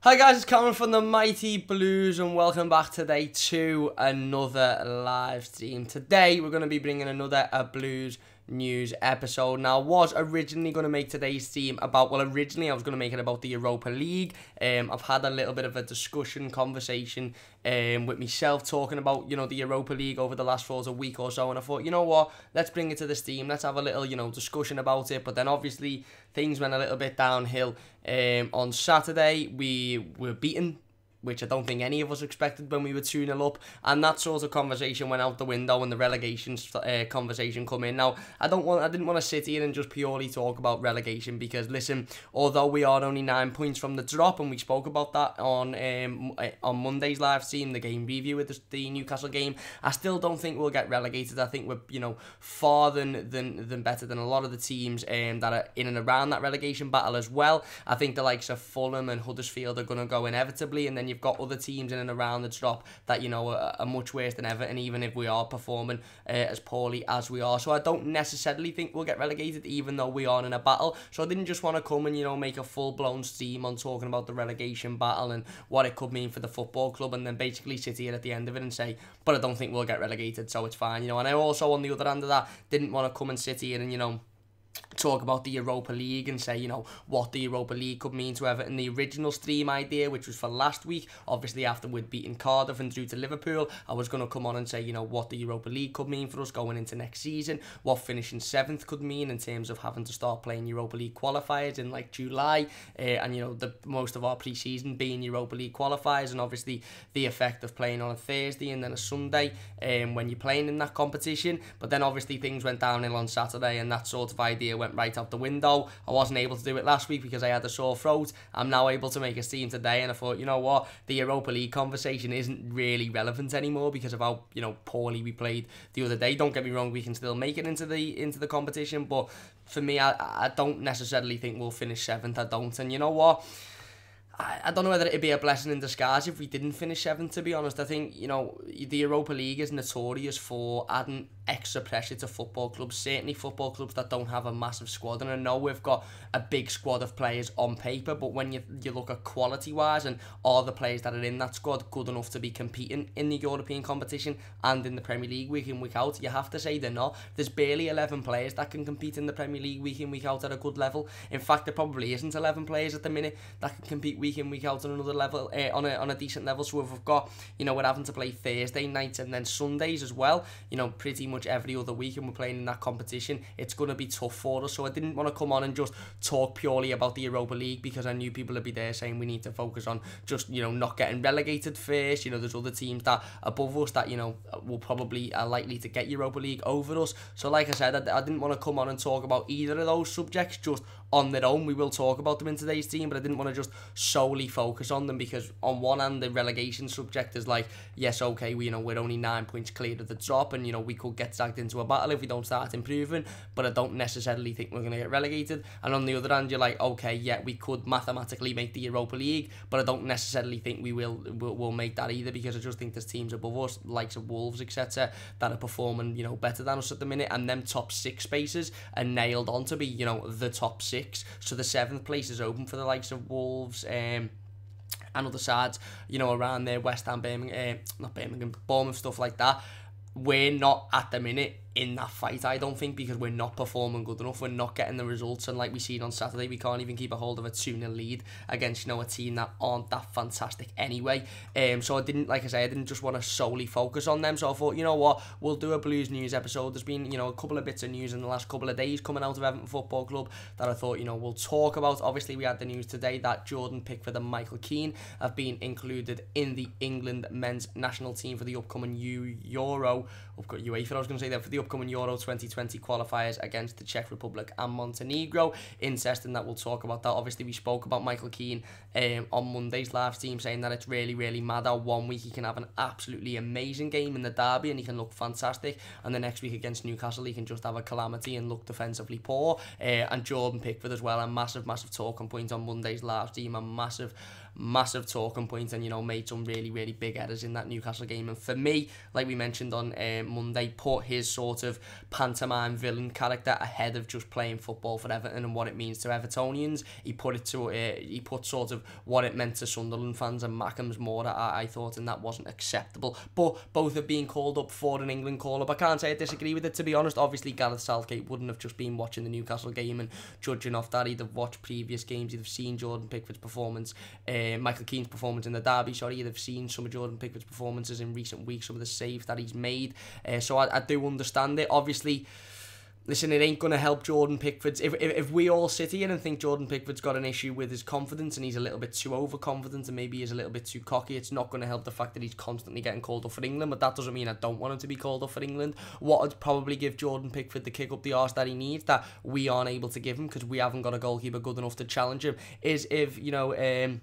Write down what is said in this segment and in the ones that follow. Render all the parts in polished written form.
Hi guys, it's Cameron from the Mighty Blues and welcome back today to another live stream. Today we're going to be bringing another Blues news episode. Now I was originally going to make today's stream about, originally I was going to make it about the Europa League. I've had a little bit of a conversation with myself talking about, the Europa League over the last week or so, and I thought, you know what, let's bring it to the stream, let's have a little, discussion about it. But then obviously things went a little bit downhill. On Saturday we were beaten, which I don't think any of us expected when we were 2-0 up, and that sort of conversation went out the window and the relegation conversation come in. Now, I didn't want to sit here and just purely talk about relegation, because listen, although we are only 9 points from the drop, and we spoke about that on Monday's live stream, the game review with the Newcastle game, I still don't think we'll get relegated. I think we're far than better than a lot of the teams that are in and around that relegation battle as well. I think the likes of Fulham and Huddersfield are going to go inevitably, and then you've got other teams in and around the drop that are much worse than Everton, even if we are performing as poorly as we are. So I don't necessarily think we'll get relegated, even though we are in a battle. So I didn't just want to come and make a full-blown stream on talking about the relegation battle and what it could mean for the football club, and then basically sit here at the end of it and say, but I don't think we'll get relegated, so it's fine. And I also, on the other hand of that, didn't want to come and sit here and talk about the Europa League and say, what the Europa League could mean to Everton. The original stream idea, which was for last week, obviously after we'd beaten Cardiff and drew to Liverpool, I was going to come on and say, what the Europa League could mean for us going into next season, what finishing 7th could mean in terms of having to start playing Europa League qualifiers in like July, and the most of our pre-season being Europa League qualifiers, and obviously the effect of playing on a Thursday and then a Sunday when you're playing in that competition. But then obviously things went downhill on Saturday, and that sort of idea went right out the window. I wasn't able to do it last week because I had a sore throat. I'm now able to make a stream today, and I thought, you know what, the Europa League conversation isn't really relevant anymore because of how poorly we played the other day. Don't get me wrong, we can still make it into the competition, but for me, I don't necessarily think we'll finish 7th. I don't, and you know what, I don't know whether it'd be a blessing in disguise if we didn't finish 7th, to be honest. I think, the Europa League is notorious for adding extra pressure to football clubs, certainly football clubs that don't have a massive squad. And I know we've got a big squad of players on paper, but when you look at quality-wise and all the players that are in that squad good enough to be competing in the European competition and in the Premier League week in, week out, you have to say they're not. There's barely 11 players that can compete in the Premier League week in, week out at a good level. In fact, there probably isn't 11 players at the minute that can compete week in, week out on another level, on a decent level. So if we've got, we're having to play Thursday nights and then Sundays as well, pretty much every other week, and we're playing in that competition, it's going to be tough for us. So I didn't want to come on and just talk purely about the Europa League, because I knew people would be there saying we need to focus on just, not getting relegated first. There's other teams that above us that, will probably are likely to get Europa League over us. So like I said, I didn't want to come on and talk about either of those subjects just on their own. We will talk about them in today's team, but I didn't want to just solely focus on them, because on one hand the relegation subject is like, yes, okay, we're only 9 points clear of the drop, and we could get dragged into a battle if we don't start improving, but I don't necessarily think we're going to get relegated. And on the other hand, you're like, okay, yeah, we could mathematically make the Europa League, but I don't necessarily think we'll make that either, because I just think there's teams above us, likes of Wolves, etc., that are performing better than us at the minute, and them top 6 spaces are nailed on to be the top 6. So the 7th place is open for the likes of Wolves and other sides around there, West Ham, Birmingham, Bournemouth, stuff like that. We're not at the minute in that fight, I don't think, because we're not performing good enough. We're not getting the results, and like we seen on Saturday, we can't even keep a hold of a 2-0 lead against a team that aren't that fantastic anyway. So I didn't just want to solely focus on them. So I thought, you know what, we'll do a Blues news episode. There's been a couple of bits of news in the last couple of days coming out of Everton Football Club that I thought we'll talk about. Obviously we had the news today that Jordan Pickford and Michael Keane have been included in the England men's national team for the upcoming UEFA, I was going to say that, for the upcoming Euro 2020 qualifiers against the Czech Republic and Montenegro. Interesting that we'll talk about that. Obviously we spoke about Michael Keane on Monday's live stream, saying that it's really, really mad how 1 week he can have an absolutely amazing game in the derby and he can look fantastic, and the next week against Newcastle he can just have a calamity and look defensively poor. And Jordan Pickford as well, a massive talking point on Monday's live stream, a massive massive talking point and, you know, made some really, really big errors in that Newcastle game. And for me, like we mentioned on Monday, put his sort of pantomime villain character ahead of just playing football for Everton and what it means to Evertonians. He put sort of what it meant to Sunderland fans and Mackems more, I thought, and that wasn't acceptable. But both have been called up for an England call-up. I can't say I disagree with it, to be honest. Obviously, Gareth Southgate wouldn't have just been watching the Newcastle game and judging off that. He'd have watched previous games. He'd have seen Jordan Pickford's performance, Michael Keane's performance in the derby. He'd have seen some of Jordan Pickford's performances in recent weeks, some of the saves that he's made. So I do understand it. Obviously, listen, it ain't going to help Jordan Pickford's... If we all sit here and think Jordan Pickford's got an issue with his confidence and he's a little bit too overconfident and maybe he's a little bit too cocky, it's not going to help the fact that he's constantly getting called up for England. But that doesn't mean I don't want him to be called up for England. What would probably give Jordan Pickford the kick up the arse that he needs, that we aren't able to give him because we haven't got a goalkeeper good enough to challenge him, is if, you know...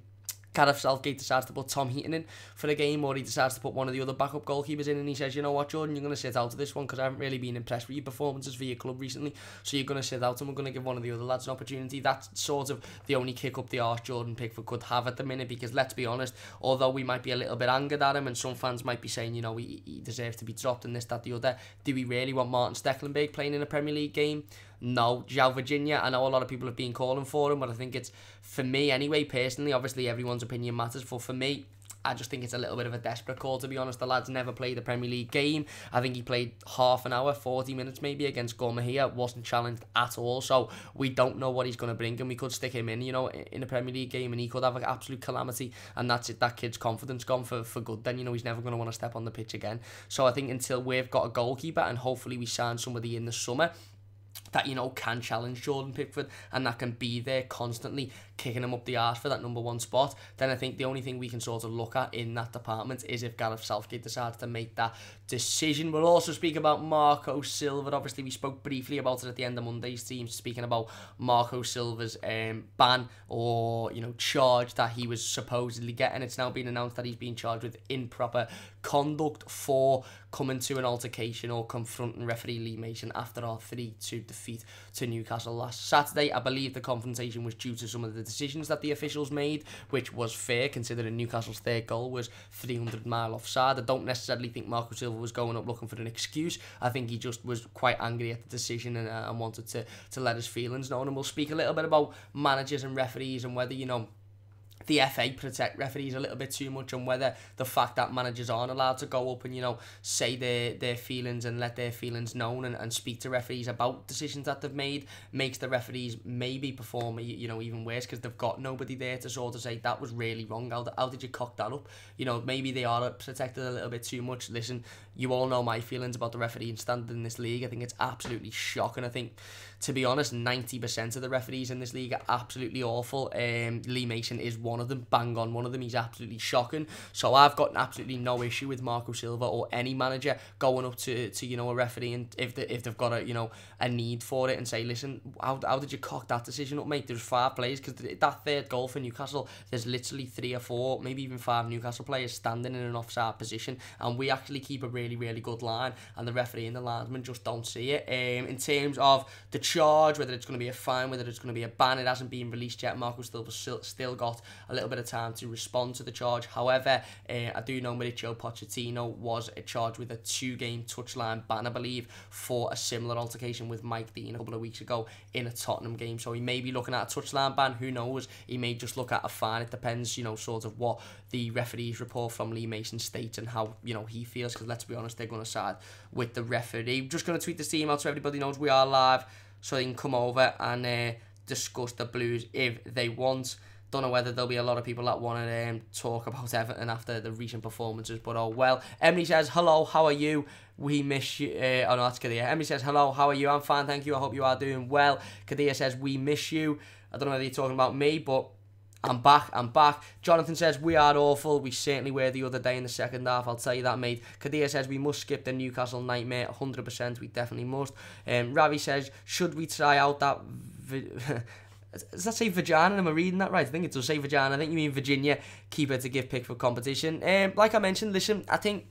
Gareth Southgate decides to put Tom Heaton in for the game, or he decides to put one of the other backup goalkeepers in and he says, you know what, Jordan, you're going to sit out of this one because I haven't really been impressed with your performances for your club recently, so you're going to sit out and we're going to give one of the other lads an opportunity. That's sort of the only kick up the arse Jordan Pickford could have at the minute, because let's be honest, although we might be a little bit angered at him and some fans might be saying, you know, he deserves to be dropped and this, that, the other, do we really want Martin Stecklenburg playing in a Premier League game? No. João Virginia, I know a lot of people have been calling for him, but I think it's, for me anyway, personally, obviously everyone's opinion matters, but for me, I just think it's a little bit of a desperate call, to be honest. The lad's never played a Premier League game. I think he played half an hour, 40 minutes maybe, against Gormahia, wasn't challenged at all, so we don't know what he's going to bring, and we could stick him in, you know, in a Premier League game, and he could have an absolute calamity, and that's it, that kid's confidence gone for good then, you know, he's never going to want to step on the pitch again. So I think until we've got a goalkeeper, and hopefully we sign somebody in the summer that, you know, can challenge Jordan Pickford and that can be there constantly kicking him up the arse for that number one spot, then I think the only thing we can sort of look at in that department is if Gareth Southgate decides to make that decision. We'll also speak about Marco Silva. Obviously, we spoke briefly about it at the end of Monday's team, speaking about Marco Silva's ban or, you know, charge that he was supposedly getting. It's now been announced that he's been charged with improper conduct for coming to an altercation or confronting referee Lee Mason after our 3-2 defeat to Newcastle last Saturday. I believe the confrontation was due to some of the decisions that the officials made, which was fair considering Newcastle's third goal was 300 mile offside. I don't necessarily think Marco Silva was going up looking for an excuse. I think he just was quite angry at the decision and wanted to let his feelings known. And we'll speak a little bit about managers and referees and whether, you know, the FA protect referees a little bit too much, and whether the fact that managers aren't allowed to go up and, you know, say their feelings and let their feelings known and speak to referees about decisions that they've made makes the referees maybe perform, you know, even worse, because they've got nobody there to sort of say that was really wrong, how did you cock that up? You know, maybe they are protected a little bit too much. Listen, you all know my feelings about the refereeing standard in this league. I think it's absolutely shocking. I think, to be honest, 90% of the referees in this league are absolutely awful. Lee Mason is one of them, bang on one of them. He's absolutely shocking. So I've got absolutely no issue with Marco Silva or any manager going up to you know, a referee, and if they've got a, you know, a need for it, and say, listen, how did you cock that decision up, mate? There's 5 players, because that third goal for Newcastle, there's literally 3 or 4, maybe even 5 Newcastle players standing in an offside position, and we actually keep a really, really good line, and the referee and the linesman just don't see it. In terms of the charge, whether it's going to be a fine, whether it's going to be a ban, it hasn't been released yet. Marco Silva's still got a little bit of time to respond to the charge. However, I do know Mauricio Pochettino was charged with a 2-game touchline ban, I believe, for a similar altercation with Mike Dean a couple of weeks ago in a Tottenham game. So he may be looking at a touchline ban, who knows? He may just look at a fine. It depends, you know, sort of what the referee's report from Lee Mason states and how, you know, he feels, because let's be honest, they're going to side with the referee. Just going to tweet this team out so everybody knows we are live, so they can come over and discuss the Blues if they want. Don't know whether there'll be a lot of people that want to talk about Everton after the recent performances, but oh well. Emily says, hello, how are you? We miss you. Oh no, that's Kadir. Emily says, hello, how are you? I'm fine, thank you. I hope you are doing well. Kadir says, we miss you. I don't know whether you're talking about me, but I'm back. Jonathan says, we are awful. We certainly were the other day in the second half, I'll tell you that, mate. Kadir says, we must skip the Newcastle nightmare. 100%, we definitely must. Ravi says, should we try out that... Does that say Vagina? Am I reading that right? I think it does say Vagina. I think you mean Virginia keeper to give Pickford competition. Like I mentioned, listen, I think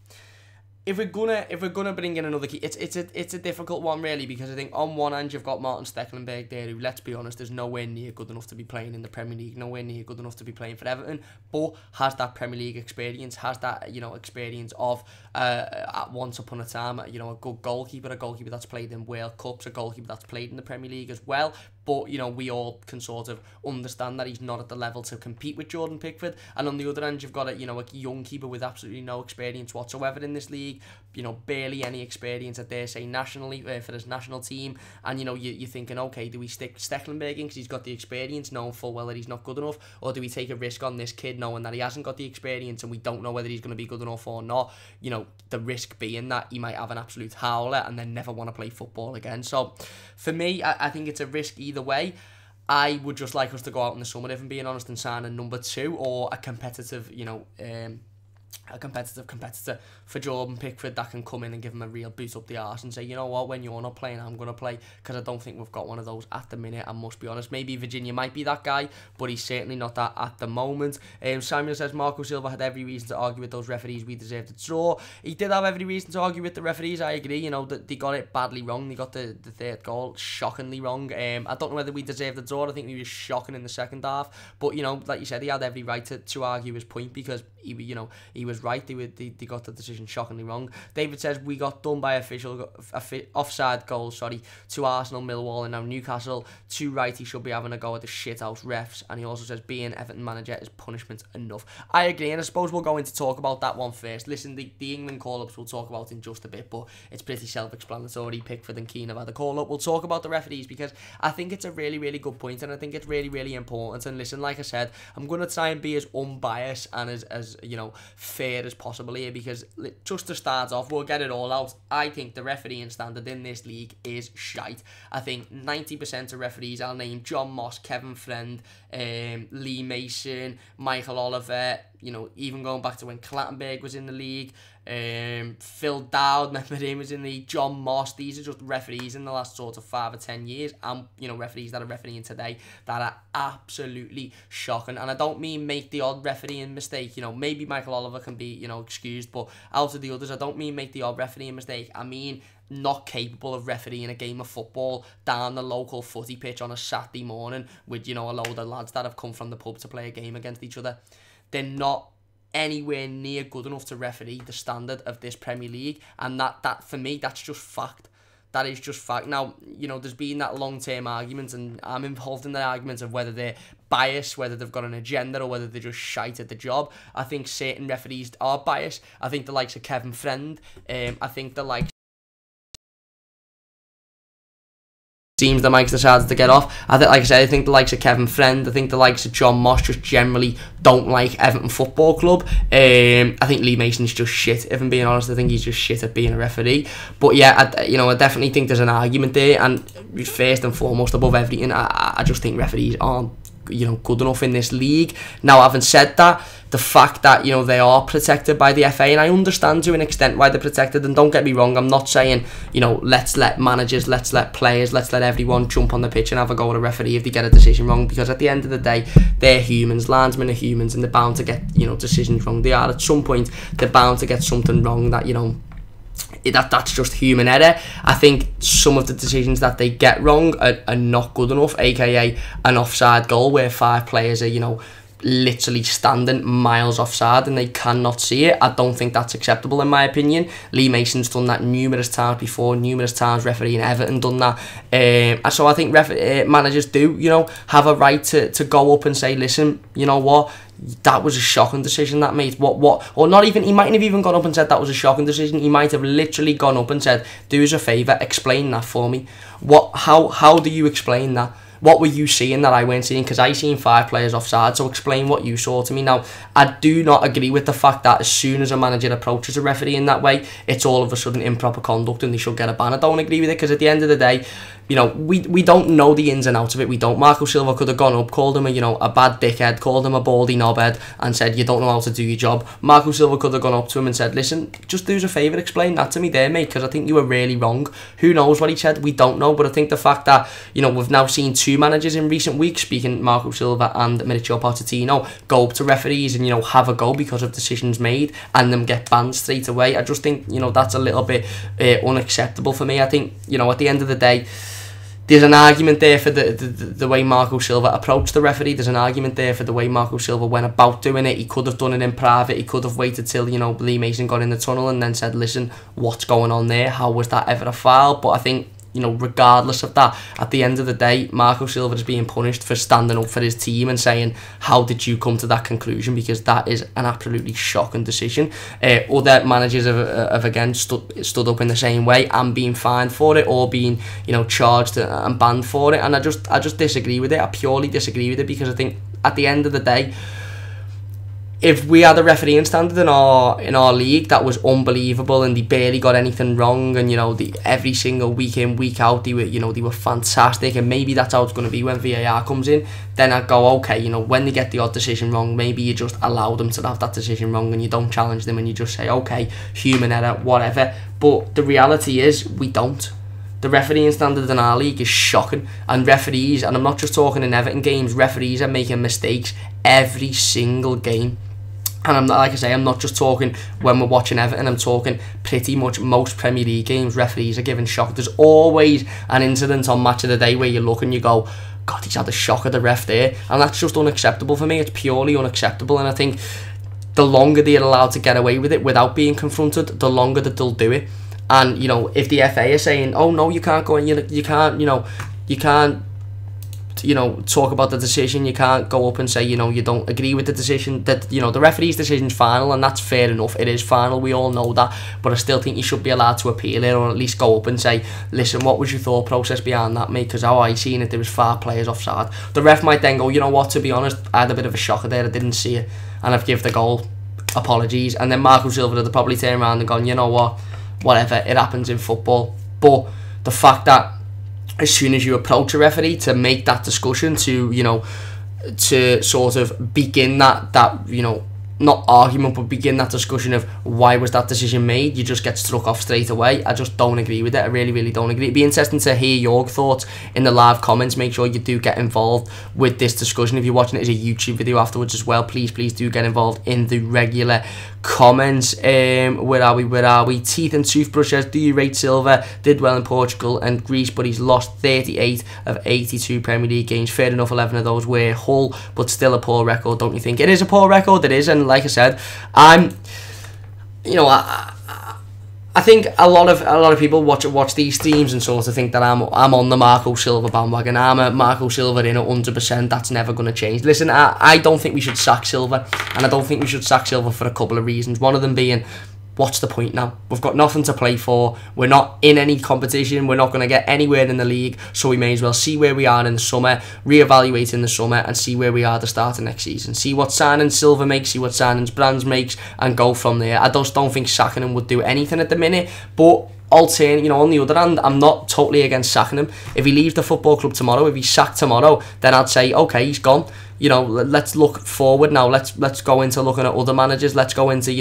if we're gonna bring in another key, it's a difficult one really, because I think on one hand you've got Martin Stekelenburg there, who, let's be honest, is nowhere near good enough to be playing in the Premier League, nowhere near good enough to be playing for Everton, but has that Premier League experience, has that experience of at once upon a time a good goalkeeper, a goalkeeper that's played in World Cups, a goalkeeper that's played in the Premier League as well. But we all can sort of understand that he's not at the level to compete with Jordan Pickford. And on the other hand, you've got a young keeper with absolutely no experience whatsoever in this league. Barely any experience, I dare say, nationally for his national team. And you're thinking, okay, do we stick Stekelenburg in because he's got the experience, knowing full well that he's not good enough, or do we take a risk on this kid knowing that he hasn't got the experience and we don't know whether he's going to be good enough or not? The risk being that he might have an absolute howler and then never want to play football again. So for me, I think it's a risk either way. I would just like us to go out in the summer, if I'm being honest, and sign a number 2 or a competitive, competitor for Jordan Pickford that can come in and give him a real boot up the arse and say, you know what, when you're not playing, I'm going to play, because I don't think we've got one of those at the minute, I must be honest. Maybe Virginia might be that guy, but he's certainly not that at the moment. Samuel says, Marco Silva had every reason to argue with those referees, we deserved a draw. He did have every reason to argue with the referees, I agree, that they got it badly wrong, they got the third goal shockingly wrong. I don't know whether we deserved the draw, I think we were shocking in the second half, but like you said, he had every right to argue his point, because he was right, they got the decision shockingly wrong. David says, we got done by offside goals, to Arsenal, Millwall and now Newcastle. Too right, he should be having a go at the shithouse refs. And he also says, being Everton manager is punishment enough. I agree, and I suppose we'll go into talk about that one first. Listen, the England call-ups we'll talk about in just a bit, but it's pretty self-explanatory. Pickford and Keane have had a call-up. We'll talk about the referees, because I think it's a really, really good point, and I think it's really, really important. And listen, like I said, I'm going to try and be as unbiased and as fair as possible here, because just to start off, we'll get it all out. I think the refereeing standard in this league is shite. I think 90% of referees, I'll name John Moss, Kevin Friend, Lee Mason, Michael Oliver, even going back to when Clattenburg was in the league, Phil Dowd, remember him, was in the John Moss. These are just referees in the last sort of 5 or 10 years, and referees that are refereeing today that are absolutely shocking. And I don't mean make the odd refereeing mistake, maybe Michael Oliver can be excused, but out of the others, I don't mean make the odd refereeing mistake, I mean not capable of refereeing a game of football down the local footy pitch on a Saturday morning with a load of lads that have come from the pub to play a game against each other. They're not anywhere near good enough to referee the standard of this Premier League, and that for me, that's just fact. That is just fact. Now, there's been that long-term argument, and I'm involved in the argument of whether they're biased, whether they've got an agenda, or whether they're just shite at the job. I think certain referees are biased. I think the likes of Kevin Friend, I think the likes teams that Mike's decided to get off. I think the likes of Kevin Friend, I think the likes of John Moss just generally don't like Everton Football Club. I think Lee Mason's just shit, if I'm being honest. I think he's just shit at being a referee. But yeah, I definitely think there's an argument there, and first and foremost, above everything, I just think referees aren't good enough in this league. Now, having said that, the fact that they are protected by the FA, and I understand to an extent why they're protected, and don't get me wrong, I'm not saying let's let managers, let's let players, let's let everyone jump on the pitch and have a go at a referee if they get a decision wrong, because at the end of the day, they're humans, linesmen are humans, and they're bound to get decisions wrong. They are, at some point, they're bound to get something wrong that that's just human error. I think some of the decisions that they get wrong are not good enough, aka an offside goal where 5 players are literally standing miles offside and they cannot see it. I don't think that's acceptable, in my opinion. Lee Mason's done that numerous times before, numerous times refereeing Everton done that. So I think managers do have a right to go up and say, listen, you know what, that was a shocking decision that mate. Or not even, he mightn't have even gone up and said that was a shocking decision. He might have literally gone up and said, do us a favour, explain that for me. How do you explain that? What were you seeing that I weren't seeing? Because I seen 5 players offside, so explain what you saw to me. Now, I do not agree with the fact that as soon as a manager approaches a referee in that way, it's all of a sudden improper conduct and they should get a ban. I don't agree with it, because at the end of the day, we don't know the ins and outs of it. We don't. Marco Silva could have gone up, called him a bad dickhead, called him a baldy knobhead, and said, you don't know how to do your job. Marco Silva could have gone up to him and said, listen, just do us a favour, explain that to me there, mate, because I think you were really wrong. Who knows what he said? We don't know. But I think the fact that, we've now seen two managers in recent weeks, speaking Marco Silva and Mauricio Pochettino, go up to referees and, have a go because of decisions made and them get banned straight away. I just think, that's a little bit unacceptable for me. I think, at the end of the day, there's an argument there for the way Marco Silva approached the referee. There's an argument there for the way Marco Silva went about doing it. He could have done it in private. He could have waited till, Lee Mason got in the tunnel and then said, listen, what's going on there? How was that ever a foul? But I think, regardless of that, at the end of the day, Marco Silva is being punished for standing up for his team and saying, how did you come to that conclusion? Because that is an absolutely shocking decision. Other managers have again stood up in the same way and been fined for it, or been, charged and banned for it. And I just disagree with it. I purely disagree with it, because I think at the end of the day, if we had a refereeing standard in our league that was unbelievable and they barely got anything wrong, and every single week in, week out they were fantastic, and maybe that's how it's going to be when VAR comes in, then I'd go, okay, when they get the odd decision wrong, maybe you just allow them to have that decision wrong and you don't challenge them and you just say, okay, human error, whatever. But the reality is, we don't. The refereeing standard in our league is shocking, and referees, and I'm not just talking in Everton games, referees are making mistakes every single game. And I'm not just talking when we're watching Everton, I'm talking pretty much most Premier League games, referees are giving shock. There's always an incident on Match of the Day where you look and you go, God, he's had a shock at the ref there. And that's just unacceptable for me. It's purely unacceptable. And I think the longer they're allowed to get away with it without being confronted, the longer that they'll do it. And, if the FA are saying, oh, no, you can't go and you can't talk about the decision, you can't go up and say, you don't agree with the decision, that, the referee's decision's final, and that's fair enough, it is final, we all know that, but I still think you should be allowed to appeal it, or at least go up and say, listen, what was your thought process behind that, mate, because how I seen it, there was 5 players offside. The ref might then go, you know what, to be honest, I had a bit of a shocker there, I didn't see it, and I've given the goal, apologies, and then Marco Silva would probably turn around and gone, you know what, whatever, it happens in football. But the fact that as soon as you approach a referee to make that discussion, to to sort of begin that not argument, but begin that discussion of why was that decision made, you just get struck off straight away. I just don't agree with it. I really, really don't agree. It'd be interesting to hear your thoughts in the live comments. Make sure you do get involved with this discussion. If you're watching it as a YouTube video afterwards as well, please do get involved in the regular comments. Where are we? Teeth and toothbrushes. Do you rate Silva? Did well in Portugal and Greece, but he's lost 38 of 82 Premier League games. Fair enough, 11 of those were Hull, but still a poor record, don't you think? It is a poor record, it is, and like I said, I think a lot of people watch these streams and sort of think that I'm on the Marco Silva bandwagon. I'm a Marco Silva in 100%. That's never going to change. Listen, I don't think we should sack Silva, and I don't think we should sack Silva for a couple of reasons. One of them being, what's the point now? We've got nothing to play for. We're not in any competition. We're not going to get anywhere in the league, so we may as well see where we are in the summer, reevaluate in the summer, and see where we are at the start of next season. See what signings Silva makes, see what signings Brands makes, and go from there. I just don't think sacking him would do anything at the minute, but on the other hand, I'm not totally against sacking him. If he leaves the football club tomorrow, if he's sacked tomorrow, then I'd say, okay, he's gone. Let's look forward now. Let's go into looking at other managers. Let's go into,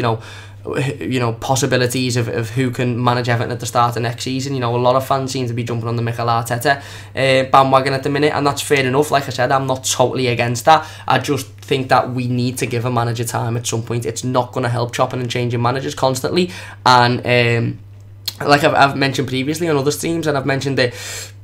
possibilities of who can manage Everton at the start of next season. A lot of fans seem to be jumping on the Mikel Arteta bandwagon at the minute, and that's fair enough. Like I said, I'm not totally against that. I just think that we need to give a manager time at some point. It's not going to help chopping and changing managers constantly, and like I've mentioned previously on other streams, and I've mentioned it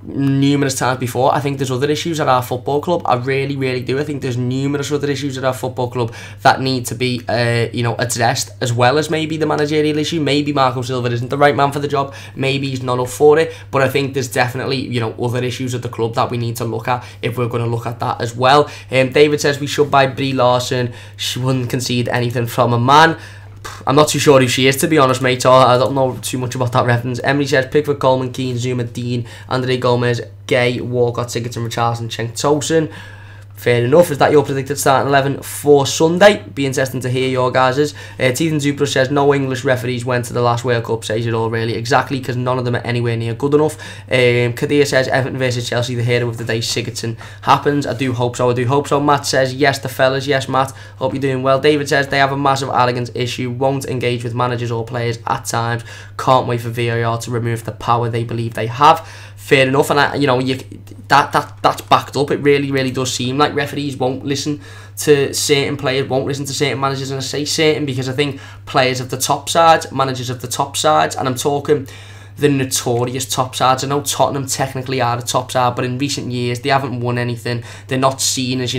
numerous times before, I think there's other issues at our football club. I really, really do. I think there's numerous other issues at our football club that need to be, addressed, as well as maybe the managerial issue. Maybe Marco Silva isn't the right man for the job. Maybe he's not up for it. But I think there's definitely, other issues at the club that we need to look at if we're going to look at that as well. David says we should buy Brie Larson. She wouldn't concede anything from a man. I'm not too sure who she is, to be honest, mate. So I don't know too much about that reference. Emily says Pickford, Coleman, Keane, Zuma, Dean, Andre Gomez, Gay, Walcott, Sigurdsson, Richarlison, Cenk Tosun. Fair enough. Is that your predicted starting 11 for Sunday? Be interesting to hear your guys's. Teethan Zupra says no English referees went to the last World Cup. Says it all really. Exactly, because none of them are anywhere near good enough. Kadir says Everton versus Chelsea, the hero of the day, Sigurdsson happens. I do hope so. I do hope so. Matt says yes, the fellas. Yes, Matt. Hope you're doing well. David says they have a massive arrogance issue. Won't engage with managers or players at times. Can't wait for VAR to remove the power they believe they have. Fair enough, and that's backed up. It really does seem like referees won't listen to certain players, won't listen to certain managers, and I say certain because I think players of the top sides, managers of the top sides, and I'm talking the notorious top sides. I know Tottenham technically are the top side, but in recent years they haven't won anything. They're not seen as,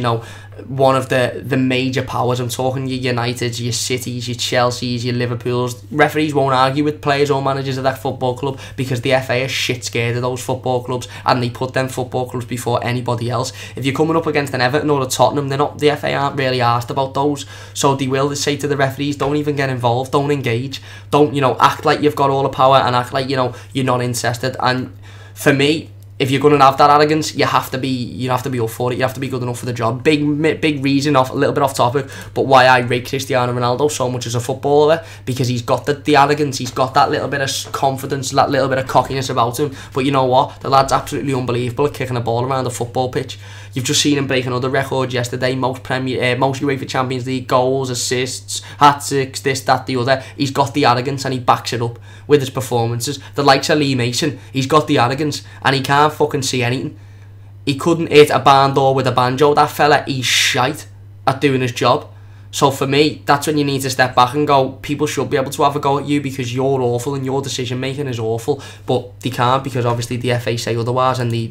one of the major powers. I'm talking your Uniteds, your Cities, your Chelseas, your Liverpools. Referees won't argue with players or managers of that football club because the FA are shit scared of those football clubs, and they put them football clubs before anybody else. If you're coming up against an Everton or a Tottenham, the FA aren't really asked about those, so they will say to the referees, don't even get involved, don't engage, don't act like you've got all the power and act like you're not interested. And for me, if you're going to have that arrogance, you have to be up for it. You have to be good enough for the job. Big reason, a little bit off topic, but why I rate Cristiano Ronaldo so much as a footballer, because he's got the arrogance, he's got that little bit of confidence, that little bit of cockiness about him. But you know what? The lad's absolutely unbelievable at kicking a ball around a football pitch. You've just seen him break another record yesterday, most UEFA Champions League goals, assists, hat-tricks, this, that, the other. He's got the arrogance and he backs it up with his performances. The likes of Lee Mason, he's got the arrogance and he can't fucking see anything. He couldn't hit a barn door with a banjo. That fella, he's shite at doing his job. So for me, that's when you need to step back and go, people should be able to have a go at you because you're awful and your decision making is awful, but they can't because obviously the FA say otherwise, and they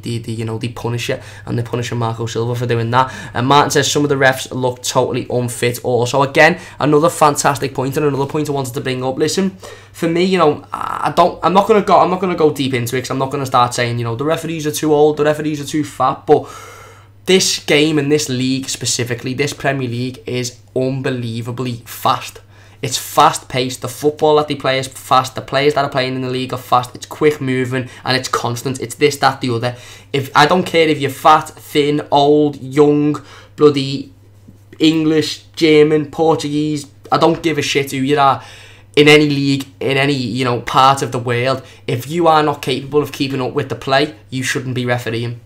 punish you, and they're punishing Marco Silva for doing that. And Martin says some of the refs look totally unfit also. Again, another fantastic point, and another point I wanted to bring up. Listen, for me, I'm not gonna go deep into it because I'm not gonna start saying the referees are too old, the referees are too fat, but this game and this league specifically, this Premier League, is unbelievably fast. It's fast paced. The football that they play is fast. The players that are playing in the league are fast. It's quick moving and it's constant. It's this, that, the other. I don't care if you're fat, thin, old, young, bloody English, German, Portuguese. I don't give a shit who you are in any league, in any part of the world. If you are not capable of keeping up with the play, you shouldn't be refereeing.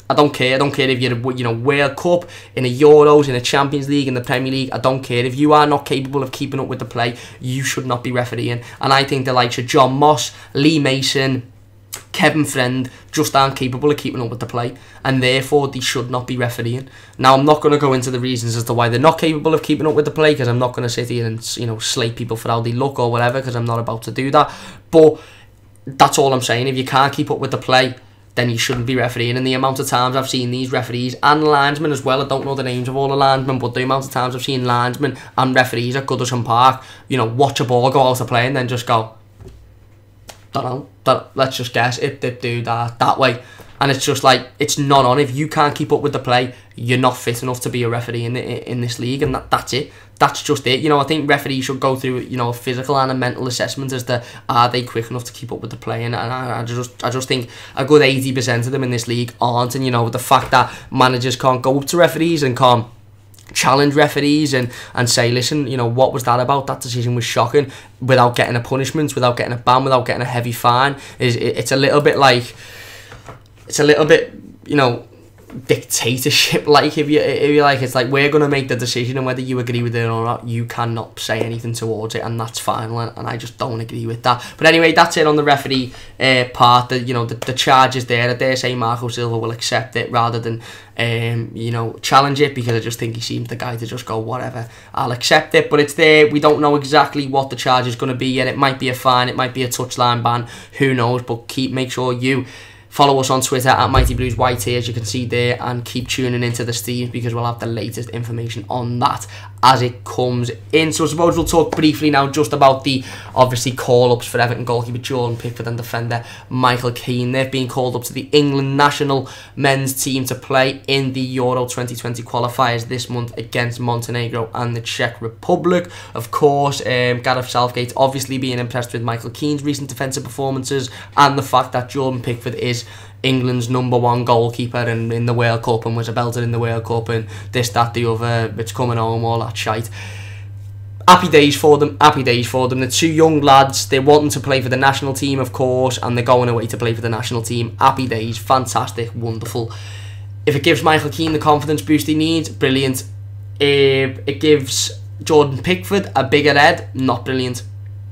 I don't care. I don't care if you're World Cup, in a Euros, in a Champions League, in the Premier League. I don't care. If you are not capable of keeping up with the play, you should not be refereeing. And I think the likes of John Moss, Lee Mason, Kevin Friend just aren't capable of keeping up with the play, and therefore they should not be refereeing. Now, I'm not going to go into the reasons as to why they're not capable of keeping up with the play, because I'm not going to sit here and slate people for how they look or whatever, because I'm not about to do that. But that's all I'm saying. If you can't keep up with the play, then you shouldn't be refereeing. And the amount of times I've seen these referees and linesmen as well, I don't know the names of all the linesmen, but the amount of times I've seen linesmen and referees at Goodison Park, watch a ball go out of play and then just go, don't know, let's just guess, do that way. And it's just like, it's not on. If you can't keep up with the play, you're not fit enough to be a referee in this league, and that's it. That's just it. I think referees should go through, a physical and a mental assessment as to, are they quick enough to keep up with the play? And I just think a good 80% of them in this league aren't. And the fact that managers can't go up to referees and can't challenge referees and say, listen, what was that about? That decision was shocking, without getting a punishment, without getting a ban, without getting a heavy fine. It's a little bit like, dictatorship, like if you like, it's like, we're going to make the decision, and whether you agree with it or not, you cannot say anything towards it, and that's final, and I just don't agree with that. But anyway, that's it on the referee part. The charge is there. I dare say Marco Silva will accept it rather than challenge it, because I just think he seems the guy to just go, whatever, I'll accept it. But it's there. We don't know exactly what the charge is going to be yet. It might be a fine, it might be a touchline ban, who knows. But make sure you follow us on Twitter at Mighty Blues YT, as you can see there, and keep tuning into the streams, because we'll have the latest information on that as it comes in. So I suppose we'll talk briefly now just about the, obviously, call-ups for Everton goalkeeper Jordan Pickford and defender Michael Keane. They've been called up to the England national men's team to play in the Euro 2020 qualifiers this month against Montenegro and the Czech Republic. Of course, Gareth Southgate obviously being impressed with Michael Keane's recent defensive performances and the fact that Jordan Pickford is England's #1 goalkeeper and in the World Cup and was a belter in the World Cup and this, that, the other, it's coming home, all that shite. Happy days for them, happy days for them. The two young lads, they're wanting to play for the national team, of course, and they're going away to play for the national team. Happy days, fantastic, wonderful. If it gives Michael Keane the confidence boost he needs, brilliant. If it gives Jordan Pickford a bigger head, not brilliant.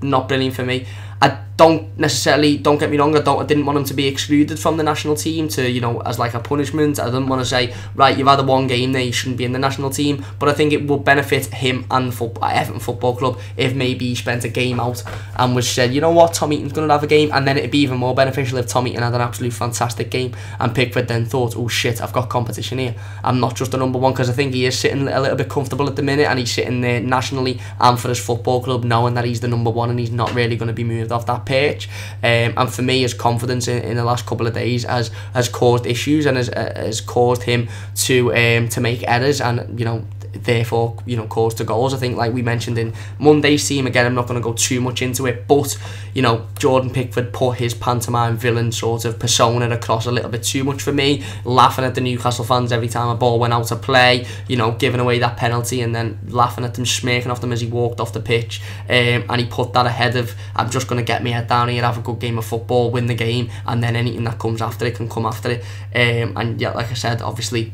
Not brilliant for me. I don't necessarily, don't get me wrong, I didn't want him to be excluded from the national team to, you know, as like a punishment. I didn't want to say, right, you've had a one game there, you shouldn't be in the national team. But I think it will benefit him and Everton Football Club if maybe he spent a game out and was said, you know what, Tom Eaton's going to have a game. And then it'd be even more beneficial if Tom Eaton had an absolute fantastic game and Pickford then thought, oh shit, I've got competition here. I'm not just a #1, because I think he is sitting a little bit comfortable at the minute, and he's sitting there nationally and for his football club knowing that he's the #1 and he's not really going to be moved off that pitch. And for me, his confidence in the last couple of days has caused issues and has caused him to make errors and, you know, therefore, you know, cause to goals. I think, like we mentioned in Monday's team, again, I'm not going to go too much into it, but, you know, Jordan Pickford put his pantomime villain sort of persona across a little bit too much for me, laughing at the Newcastle fans every time a ball went out to play, you know, giving away that penalty and then laughing at them, smirking off them as he walked off the pitch, and he put that ahead of, I'm just going to get my head down here, have a good game of football, win the game, and then anything that comes after it can come after it. And yeah, like I said, obviously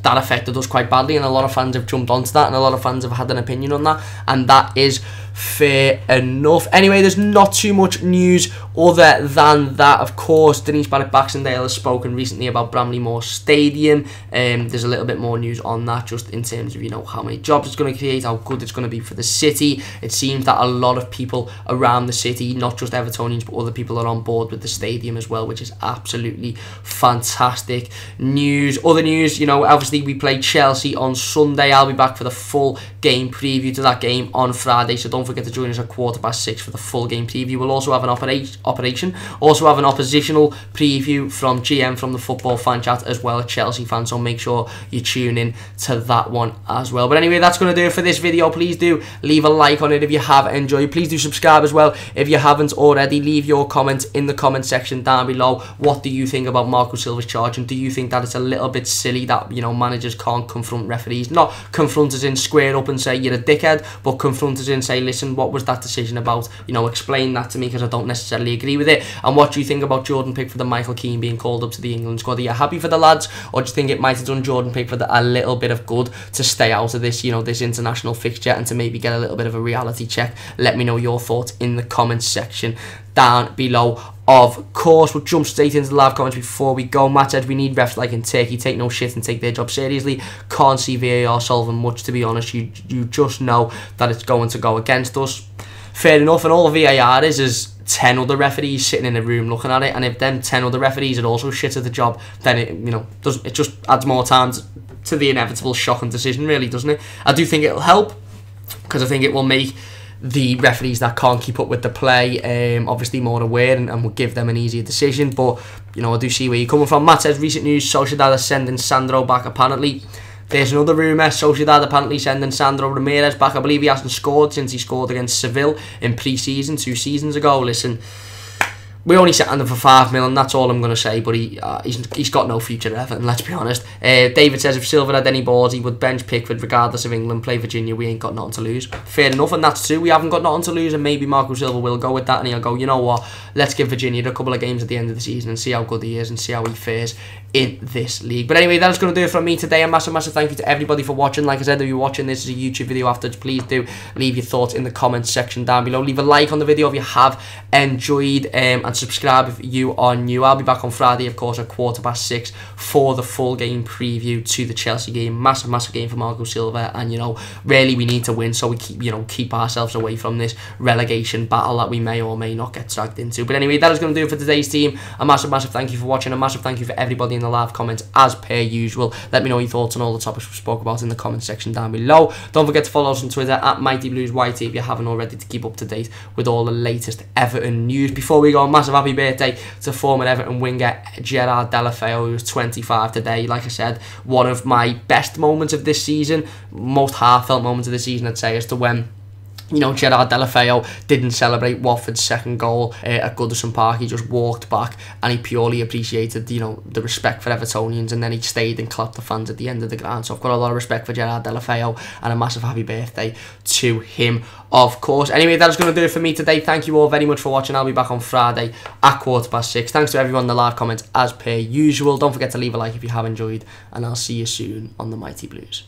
that affected us quite badly, and a lot of fans have jumped onto that, and a lot of fans have had an opinion on that, and that is fair enough. Anyway, there's not too much news other than that. Of course, Denise Barrett-Baxendale has spoken recently about Bramley-Moore Stadium. There's a little bit more news on that, just in terms of, you know, how many jobs it's going to create, how good it's going to be for the city. It seems that a lot of people around the city, not just Evertonians, but other people are on board with the stadium as well, which is absolutely fantastic news. Other news, you know, obviously we play Chelsea on Sunday. I'll be back for the full game preview to that game on Friday, so don't forget to join us at 6:15 for the full game preview. We'll also have an oppositional preview from GM from the Football Fan Chat as well, a Chelsea fan, so make sure you tune in to that one as well. But anyway, that's going to do it for this video. Please do leave a like on it if you have enjoyed. Please do subscribe as well if you haven't already. Leave your comments in the comment section down below. What do you think about Marco Silva's charge, and do you think that it's a little bit silly that, you know, managers can't confront referees? Not confront us in, square up and say you're a dickhead, but confront us in, say, listen, what was that decision about? You know, explain that to me, because I don't necessarily agree with it. And what do you think about Jordan Pickford and Michael Keane being called up to the England squad? Are you happy for the lads, or do you think it might have done Jordan Pickford a little bit of good to stay out of this, you know, this international fixture and to maybe get a little bit of a reality check? Let me know your thoughts in the comments section down below. Of course, we'll jump straight into the live comments before we go. Matt said we need refs like in Turkey, take no shit and take their job seriously. Can't see VAR solving much, to be honest. You just know that it's going to go against us. Fair enough, and all VAR is 10 other referees sitting in a room looking at it, and if them 10 other referees are also shit at the job, then it, you know, it just adds more time to the inevitable shocking decision, really, doesn't it? I do think it'll help, because I think it will make the referees that can't keep up with the play obviously more aware, and will give them an easier decision. But, you know, I do see where you're coming from. Matt says recent news, Sociedad are sending Sandro back apparently. There's another rumour, Sociedad apparently sending Sandro Ramirez back. I believe he hasn't scored since he scored against Seville in pre-season 2 seasons ago. Listen, we only sent him for $5 million, that's all I'm going to say, but he's got no future at Everton, let's be honest. David says if Silva had any balls, he would bench Pickford regardless of England, play Virginia, we ain't got nothing to lose. Fair enough, and that's true, we haven't got nothing to lose, and maybe Marco Silva will go with that, and he'll go, you know what, let's give Virginia a couple of games at the end of the season and see how good he is and see how he fares in this league. But anyway, that's going to do it from me today. A massive thank you to everybody for watching. Like I said, if you're watching this as a YouTube video afterwards, please do leave your thoughts in the comments section down below. Leave a like on the video if you have enjoyed, and subscribe if you are new. I'll be back on Friday, of course, at 6:15 for the full game preview to the Chelsea game. Massive game for Marco Silva, and, you know, really we need to win so we keep ourselves away from this relegation battle that we may or may not get dragged into. But anyway, that is going to do it for today's team. A massive thank you for watching. A massive thank you for everybody in the live comments as per usual. Let me know your thoughts on all the topics we spoke about in the comment section down below. Don't forget to follow us on Twitter at MightyBluesYT if you haven't already, to keep up to date with all the latest Everton news. Before we go, a massive happy birthday to former Everton winger Gerard Deulofeu, who was 25 today. Like I said, one of my best moments of this season, most heartfelt moments of the season, I'd say, as to when You know, Gerard Deulofeu didn't celebrate Watford's second goal at Goodison Park. He just walked back and he purely appreciated, you know, the respect for Evertonians, and then he stayed and clapped the fans at the end of the ground. So I've got a lot of respect for Gerard Deulofeu, and a massive happy birthday to him, of course. Anyway, that's going to do it for me today. Thank you all very much for watching. I'll be back on Friday at 6:15. Thanks to everyone in the live comments as per usual. Don't forget to leave a like if you have enjoyed, and I'll see you soon on the Mighty Blues.